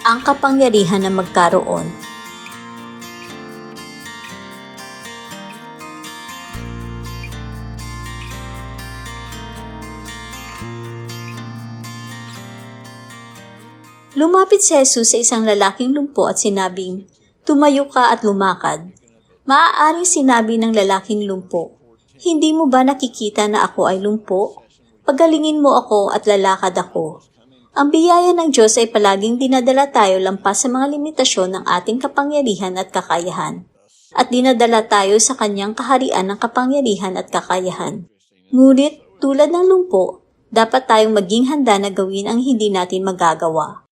ang kapangyarihan na magkaroon. Lumapit si Jesus sa isang lalaking lumpo at sinabing, "Tumayo ka at lumakad." Maaaring sinabi ng lalaking lumpo, "Hindi mo ba nakikita na ako ay lumpo? Pagalingin mo ako at lalakad ako." Ang biyaya ng Diyos ay palaging dinadala tayo lampas sa mga limitasyon ng ating kapangyarihan at kakayahan. At dinadala tayo sa kanyang kaharian ng kapangyarihan at kakayahan. Ngunit, tulad ng lumpo, dapat tayong maging handa na gawin ang hindi natin magagawa.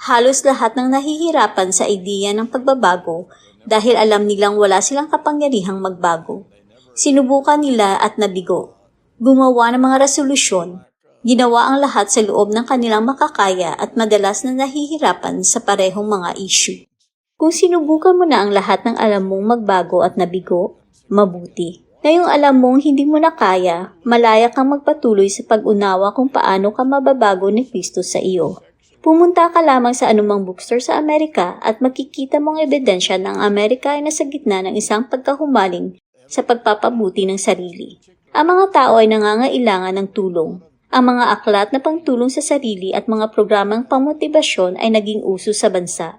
Halos lahat ng nahihirapan sa ideya ng pagbabago dahil alam nilang wala silang kapangyarihang magbago. Sinubukan nila at nabigo. Gumawa ng mga resolusyon. Ginawa ang lahat sa loob ng kanilang makakaya at madalas na nahihirapan sa parehong mga issue. Kung sinubukan mo na ang lahat ng alam mong magbago at nabigo, mabuti. Ngayong alam mong hindi mo na kaya, malaya kang magpatuloy sa pag-unawa kung paano ka mababago ni Kristo sa iyo. Pumunta ka lamang sa anumang bookstore sa Amerika at makikita mong ebidensya na ang Amerika ay nasa gitna ng isang pagkahumaling sa pagpapabuti ng sarili. Ang mga tao ay nangangailangan ng tulong. Ang mga aklat na pangtulong sa sarili at mga programang pamotibasyon ay naging uso sa bansa.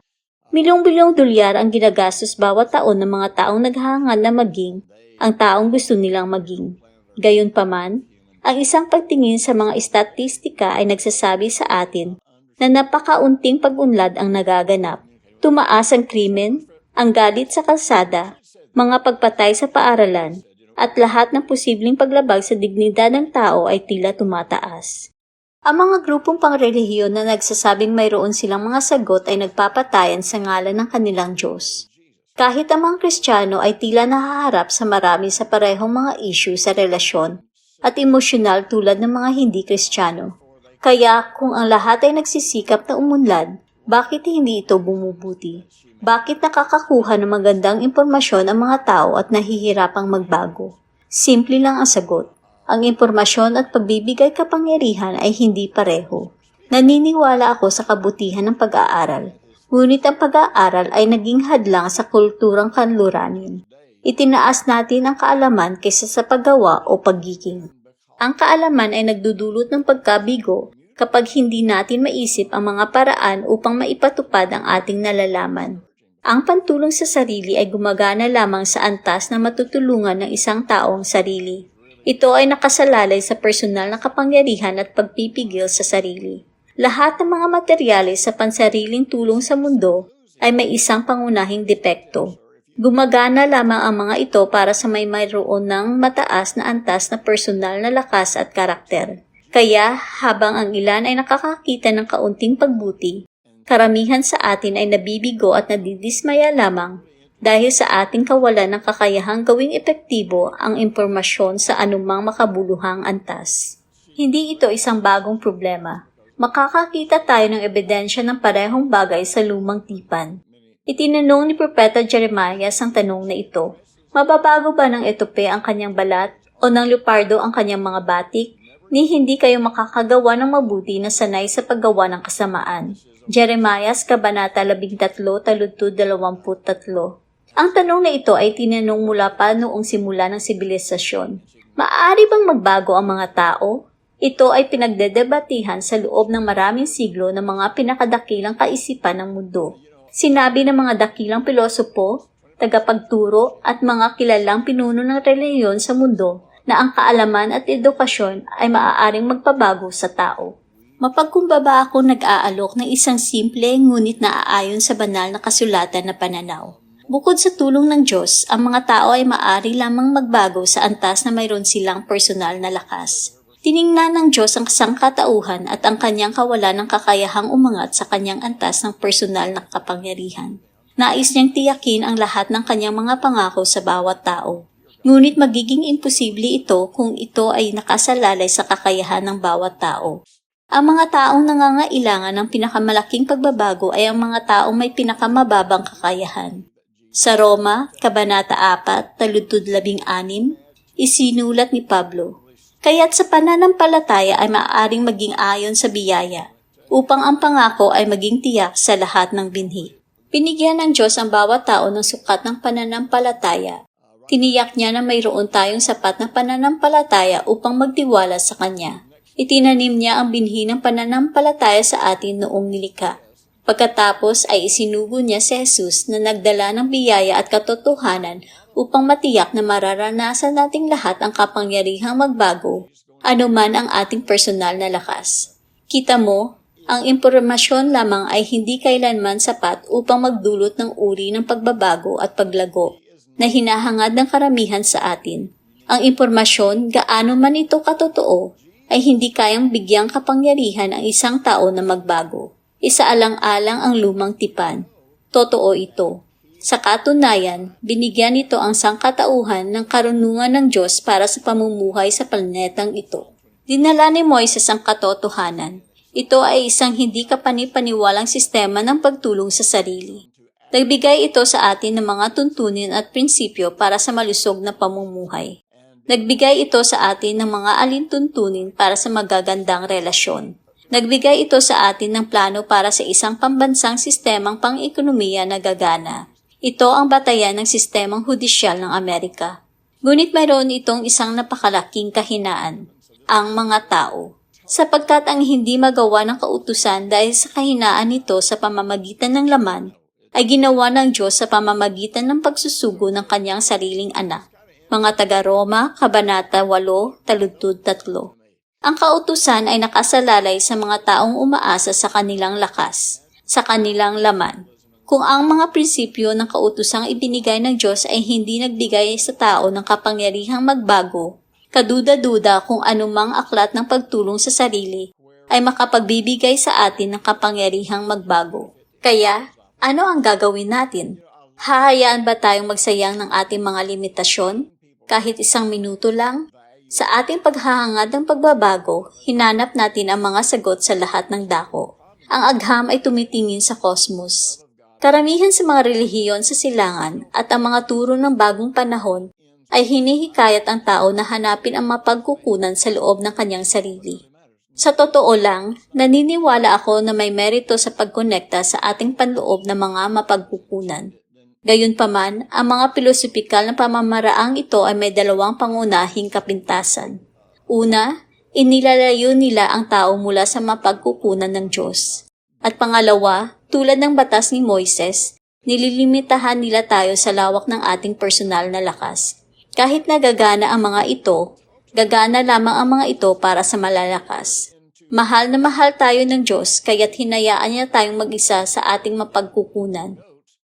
Milyong-bilyong dolyar ang ginagastos bawat taon ng mga taong naghahangad na maging ang taong gusto nilang maging. Gayunpaman, ang isang pagtingin sa mga estatistika ay nagsasabi sa atin na napakaunting pag-unlad ang nagaganap. Tumaas ang krimen, ang galit sa kalsada, mga pagpatay sa paaralan, at lahat ng posibleng paglabag sa dignidad ng tao ay tila tumataas. Ang mga grupong pangrelihiyon na nagsasabing mayroon silang mga sagot ay nagpapatayan sa ngalan ng kanilang Diyos. Kahit ang mga Kristiyano ay tila nahaharap sa marami sa parehong mga issue sa relasyon at emosyonal tulad ng mga hindi Kristiyano. Kaya kung ang lahat ay nagsisikap na umunlad, bakit hindi ito bumubuti? Bakit nakakakuha ng magandang impormasyon ang mga tao at nahihirapang magbago? Simple lang ang sagot. Ang impormasyon at pagbibigay kapangyarihan ay hindi pareho. Naniniwala ako sa kabutihan ng pag-aaral. Ngunit ang pag-aaral ay naging hadlang sa kulturang kanluranin. Itinaas natin ang kaalaman kaysa sa paggawa o pagiging. Ang kaalaman ay nagdudulot ng pagkabigo kapag hindi natin maisip ang mga paraan upang maipatupad ang ating nalalaman. Ang pantulong sa sarili ay gumagana lamang sa antas na matutulungan ng isang taong sarili. Ito ay nakasalalay sa personal na kapangyarihan at pagpipigil sa sarili. Lahat ng mga materyales sa pansariling tulong sa mundo ay may isang pangunahing depekto. Gumagana lamang ang mga ito para sa mayroon ng mataas na antas na personal na lakas at karakter. Kaya, habang ang ilan ay nakakakita ng kaunting pagbuti, karamihan sa atin ay nabibigo at nadidismaya lamang dahil sa ating kawalan ng kakayahang gawing epektibo ang impormasyon sa anumang makabuluhang antas. Hindi ito isang bagong problema. Makakakita tayo ng ebidensya ng parehong bagay sa lumang tipan. Itinanong ni Propeta Jeremias ang tanong na ito, "Mababago ba ng etope ang kanyang balat o ng leopardo ang kanyang mga batik? Ni hindi kayo makakagawa ng mabuti na sanay sa paggawa ng kasamaan." Jeremias, Kabanata 13, taludtod 23. Ang tanong na ito ay tinanong mula pa noong simula ng sibilisasyon. Maaari bang magbago ang mga tao? Ito ay pinagdedebatihan sa loob ng maraming siglo ng mga pinakadakilang kaisipan ng mundo. Sinabi ng mga dakilang pilosopo, tagapagturo at mga kilalang pinuno ng relihiyon sa mundo na ang kaalaman at edukasyon ay maaaring magpabago sa tao. Mapagkumbaba ako nag-aalok ng isang simple ngunit naaayon sa banal na kasulatan na pananaw. Bukod sa tulong ng Diyos, ang mga tao ay maaari lamang magbago sa antas na mayroon silang personal na lakas. Tiningnan ng Diyos ang sangkatauhan at ang kanyang kawalan ng kakayahang umangat sa kanyang antas ng personal na kapangyarihan. Nais niyang tiyakin ang lahat ng kanyang mga pangako sa bawat tao. Ngunit magiging imposible ito kung ito ay nakasalalay sa kakayahan ng bawat tao. Ang mga taong nangangailangan ng pinakamalaking pagbabago ay ang mga taong may pinakamababang kakayahan. Sa Roma, Kabanata 4, taludtod 16, isinulat ni Pablo, "Kaya't sa pananampalataya ay maaaring maging ayon sa biyaya. upang ang pangako ay maging tiyak sa lahat ng binhi. Binigyan ng Diyos ang bawat tao ng sukat ng pananampalataya. Tiniyak niya na mayroon tayong sapat na pananampalataya upang magtiwala sa Kanya. Itinanim niya ang binhi ng pananampalataya sa atin noong nilikha. Pagkatapos ay isinugo niya si Jesus na nagdala ng biyaya at katotohanan upang matiyak na mararanasan nating lahat ang kapangyarihang magbago, anuman ang ating personal na lakas. Kita mo, ang impormasyon lamang ay hindi kailanman sapat upang magdulot ng uri ng pagbabago at paglago na hinahangad ng karamihan sa atin. Ang impormasyon, gaano man ito katotoo, ay hindi kayang bigyang kapangyarihan ang isang tao na magbago. Isaalang-alang ang lumang tipan. Totoo ito. Sa katunayan, binigyan ito ang sangkatauhan ng karunungan ng Diyos para sa pamumuhay sa planetang ito. Dinala ni Moises ang katotohanan. Ito ay isang hindi kapanipaniwalang sistema ng pagtulong sa sarili. Nagbigay ito sa atin ng mga tuntunin at prinsipyo para sa malusog na pamumuhay. Nagbigay ito sa atin ng mga alintuntunin para sa magagandang relasyon. Nagbigay ito sa atin ng plano para sa isang pambansang sistemang pang-ekonomiya na gagana. Ito ang batayan ng sistemang hudisyal ng Amerika. Ngunit mayroon itong isang napakalaking kahinaan, ang mga tao. Sapagkat ang hindi magawa ng kautusan dahil sa kahinaan nito sa pamamagitan ng laman, ay ginawa ng Diyos sa pamamagitan ng pagsusugo ng kanyang sariling anak. Mga taga-Roma, Kabanata 8, Taludtod 3. Ang kautusan ay nakasalalay sa mga taong umaasa sa kanilang lakas, sa kanilang laman. Kung ang mga prinsipyo ng kautusang ibinigay ng Diyos ay hindi nagbigay sa tao ng kapangyarihang magbago, kaduda-duda kung anumang aklat ng pagtulong sa sarili ay makapagbibigay sa atin ng kapangyarihang magbago. Kaya, ano ang gagawin natin? Hahayaan ba tayong magsayang ng ating mga limitasyon? Kahit isang minuto lang? Sa ating paghahangad ng pagbabago, hinanap natin ang mga sagot sa lahat ng dako. Ang agham ay tumitingin sa kosmos. Karamihan sa mga relihiyon sa silangan at ang mga turo ng bagong panahon ay hinihikayat ang tao na hanapin ang mapagkukunan sa loob ng kanyang sarili. Sa totoo lang, naniniwala ako na may merito sa pagkonekta sa ating panloob na mga mapagkukunan. Gayunpaman, ang mga pilosopikal na pamamaraang ito ay may dalawang pangunahing kapintasan. Una, inilalayo nila ang tao mula sa mapagkukunan ng Diyos. At pangalawa, tulad ng batas ni Moises, nililimitahan nila tayo sa lawak ng ating personal na lakas. Kahit nagagana ang mga ito, gagana lamang ang mga ito para sa malalakas. Mahal na mahal tayo ng Diyos, kaya't hinayaan niya tayong mag-isa sa ating mapagkukunan.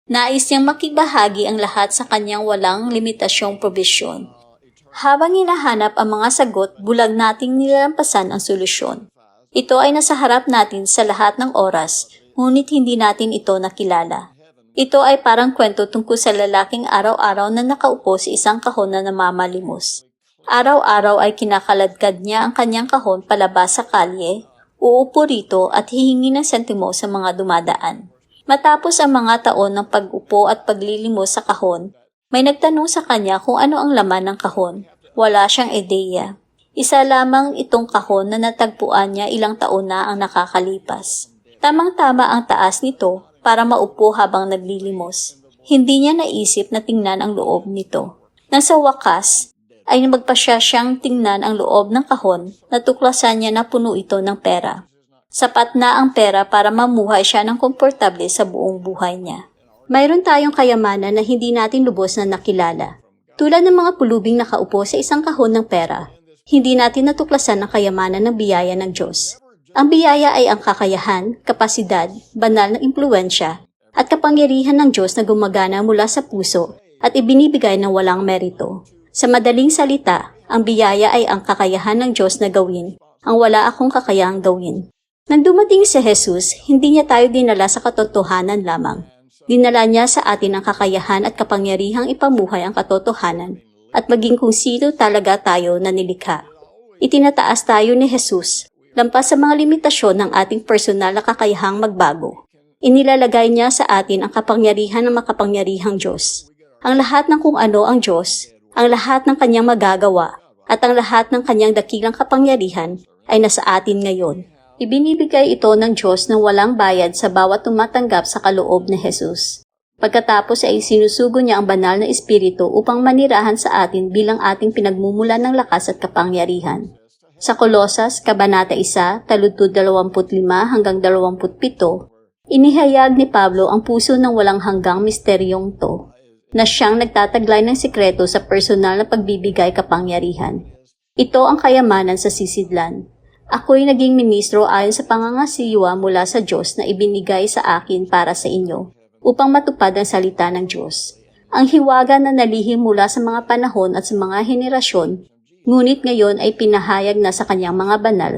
Nais niyang makibahagi ang lahat sa kanyang walang limitasyong probisyon. Habang hinahanap ang mga sagot, bulag nating nilalampasan ang solusyon. Ito ay nasa harap natin sa lahat ng oras, ngunit hindi natin ito nakilala. Ito ay parang kwento tungkol sa lalaking araw-araw na nakaupo sa isang kahon na namamalimos. Araw-araw ay kinakaladkad niya ang kanyang kahon palabas sa kalye, uupo rito at hihingi ng sentimo sa mga dumadaan. Matapos ang mga taon ng pag-upo at paglilimos sa kahon, may nagtanong sa kanya kung ano ang laman ng kahon. Wala siyang ideya. Isa lamang itong kahon na natagpuan niya ilang taon na ang nakakalipas. Tamang-tama ang taas nito para maupo habang naglilimos. Hindi niya naisip na tingnan ang loob nito. Nang sa wakas, ay magpasya siyang tingnan ang loob ng kahon, natuklasan niya na puno ito ng pera. Sapat na ang pera para mamuhay siya ng komportable sa buong buhay niya. Mayroon tayong kayamanan na hindi natin lubos na nakilala. Tulad ng mga pulubing nakaupo sa isang kahon ng pera, hindi natin natuklasan ang kayamanan ng biyaya ng Diyos. Ang biyaya ay ang kakayahan, kapasidad, banal na impluwensya, at kapangyarihan ng Diyos na gumagana mula sa puso at ibinibigay ng walang merito. Sa madaling salita, ang biyaya ay ang kakayahan ng Diyos na gawin ang wala akong kakayahang gawin. Nang dumating si Jesus, hindi niya tayo dinala sa katotohanan lamang. Dinala niya sa atin ang kakayahan at kapangyarihang ipamuhay ang katotohanan at maging kung sino talaga tayo na nilikha. Itinataas tayo ni Jesus, lampas sa mga limitasyon ng ating personal na kakayahang magbago. Inilalagay niya sa atin ang kapangyarihan ng makapangyarihang Diyos. Ang lahat ng kung ano ang Diyos, ang lahat ng kanyang magagawa, at ang lahat ng kanyang dakilang kapangyarihan ay nasa atin ngayon. Ibinibigay ito ng Diyos ng walang bayad sa bawat tumatanggap sa kaloob ni Jesus. Pagkatapos ay sinusugo niya ang banal na Espiritu upang manirahan sa atin bilang ating pinagmumulan ng lakas at kapangyarihan. Sa Kolosas, Kabanata 1, taludtod 25 hanggang 27, inihayag ni Pablo ang puso ng walang hanggang misteryong to, na siyang nagtataglay ng sikreto sa personal na pagbibigay kapangyarihan. Ito ang kayamanan sa sisidlan. Ako'y naging ministro ayon sa pangangasiwa mula sa Diyos na ibinigay sa akin para sa inyo, upang matupad ang salita ng Diyos. Ang hiwaga na nalihim mula sa mga panahon at sa mga henerasyon, ngunit ngayon ay pinahayag na sa kanyang mga banal.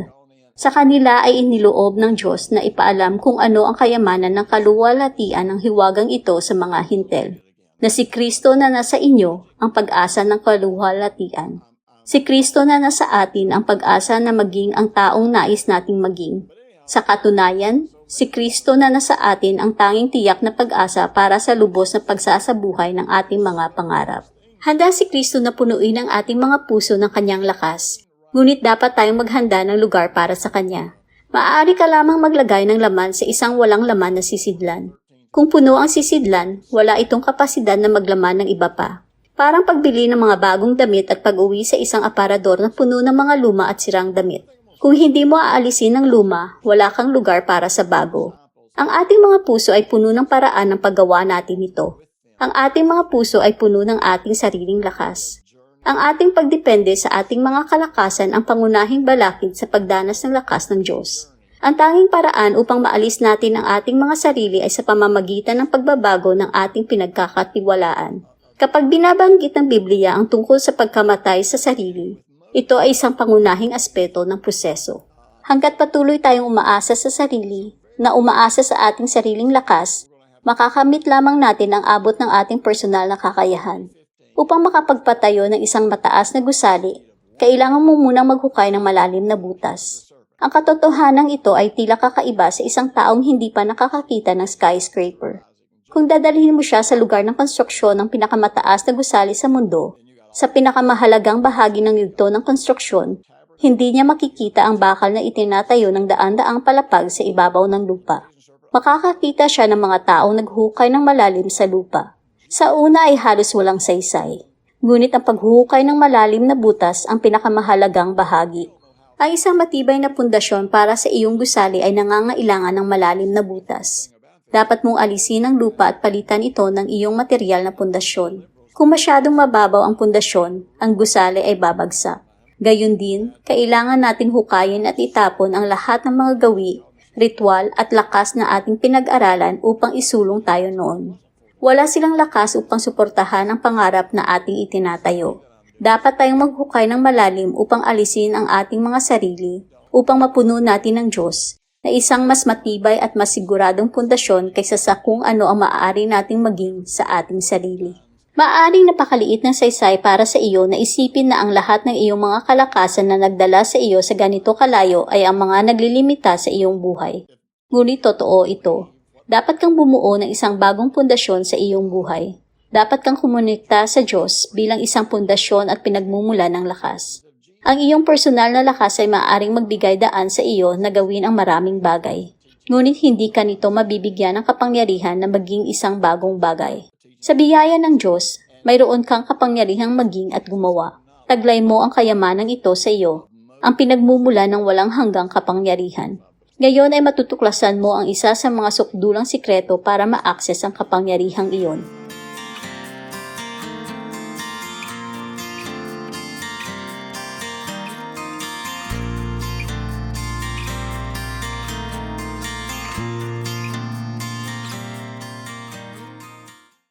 Sa kanila ay iniloob ng Diyos na ipaalam kung ano ang kayamanan ng kaluwalhatian ng hiwagang ito sa mga hintel, na si Kristo na nasa inyo ang pag-asa ng kaluwalhatian. Si Kristo na nasa atin ang pag-asa na maging ang taong nais nating maging. Sa katunayan, si Kristo na nasa atin ang tanging tiyak na pag-asa para sa lubos na pagsasabuhay ng ating mga pangarap. Handa si Kristo na punuin ang ating mga puso ng kanyang lakas, ngunit dapat tayong maghanda ng lugar para sa kanya. Maaari ka lamang maglagay ng laman sa isang walang laman na sisidlan. Kung puno ang sisidlan, wala itong kapasidad na maglaman ng iba pa. Parang pagbili ng mga bagong damit at pag-uwi sa isang aparador na puno ng mga luma at sirang damit. Kung hindi mo aalisin ang luma, wala kang lugar para sa bago. Ang ating mga puso ay puno ng paraan ng paggawa natin ito. Ang ating mga puso ay puno ng ating sariling lakas. Ang ating pagdepende sa ating mga kalakasan ang pangunahing balakid sa pagdanas ng lakas ng Diyos. Ang tanging paraan upang maalis natin ang ating mga sarili ay sa pamamagitan ng pagbabago ng ating pinagkakatiwalaan. Kapag binabanggit ng Biblia ang tungkol sa pagkamatay sa sarili, ito ay isang pangunahing aspeto ng proseso. Hanggat patuloy tayong umaasa sa sarili, na umaasa sa ating sariling lakas, makakamit lamang natin ang abot ng ating personal na kakayahan. Upang makapagpatayo ng isang mataas na gusali, kailangan mo munang maghukay ng malalim na butas. Ang katotohanan ito ay tila kakaiba sa isang taong hindi pa nakakakita ng skyscraper. Kung dadalhin mo siya sa lugar ng konstruksyon ng pinakamataas na gusali sa mundo, sa pinakamahalagang bahagi ng yugto ng konstruksyon, hindi niya makikita ang bakal na itinatayo ng daan-daang palapag sa ibabaw ng lupa. Makakakita siya ng mga taong naghukay ng malalim sa lupa. Sa una ay halos walang saysay. Ngunit ang paghuhukay ng malalim na butas ang pinakamahalagang bahagi. Ang isang matibay na pundasyon para sa iyong gusali ay nangangailangan ng malalim na butas. Dapat mong alisin ang lupa at palitan ito ng iyong material na pundasyon. Kung masyadong mababaw ang pundasyon, ang gusali ay babagsak. Gayun din, kailangan nating hukayin at itapon ang lahat ng mga gawi, ritual at lakas na ating pinag-aralan upang isulong tayo noon. Wala silang lakas upang suportahan ang pangarap na ating itinatayo. Dapat tayong maghukay ng malalim upang alisin ang ating mga sarili, upang mapuno natin ng Diyos, na isang mas matibay at mas siguradong pundasyon kaysa sa kung ano ang maaari nating maging sa ating sarili. Maaaring napakaliit ng saysay para sa iyo na isipin na ang lahat ng iyong mga kalakasan na nagdala sa iyo sa ganito kalayo ay ang mga naglilimita sa iyong buhay. Ngunit totoo ito. Dapat kang bumuo ng isang bagong pundasyon sa iyong buhay. Dapat kang kumonekta sa Diyos bilang isang pundasyon at pinagmumula ng lakas. Ang iyong personal na lakas ay maaaring magbigay daan sa iyo na gawin ang maraming bagay. Ngunit hindi ka nito mabibigyan ng kapangyarihan na maging isang bagong bagay. Sa biyaya ng Diyos, mayroon kang kapangyarihang maging at gumawa. Taglay mo ang kayamanang ito sa iyo, ang pinagmumula ng walang hanggang kapangyarihan. Ngayon ay matutuklasan mo ang isa sa mga sukdulang sikreto para ma-access ang kapangyarihang iyon.